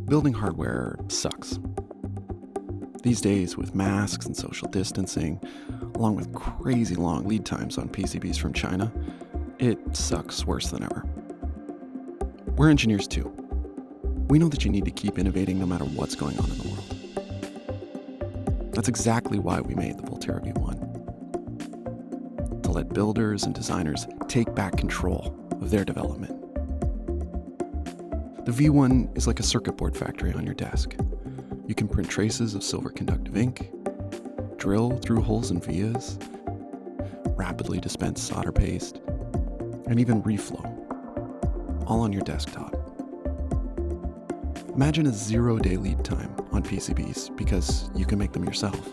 Building hardware sucks. These days, with masks and social distancing, along with crazy long lead times on PCBs from China, it sucks worse than ever. We're engineers too. We know that you need to keep innovating no matter what's going on in the world. That's exactly why we made the Voltera V1. To let builders and designers take back control of their development. The V1 is like a circuit board factory on your desk. You can print traces of silver conductive ink, drill through holes in vias, rapidly dispense solder paste, and even reflow, all on your desktop. Imagine a 0-day lead time on PCBs because you can make them yourself.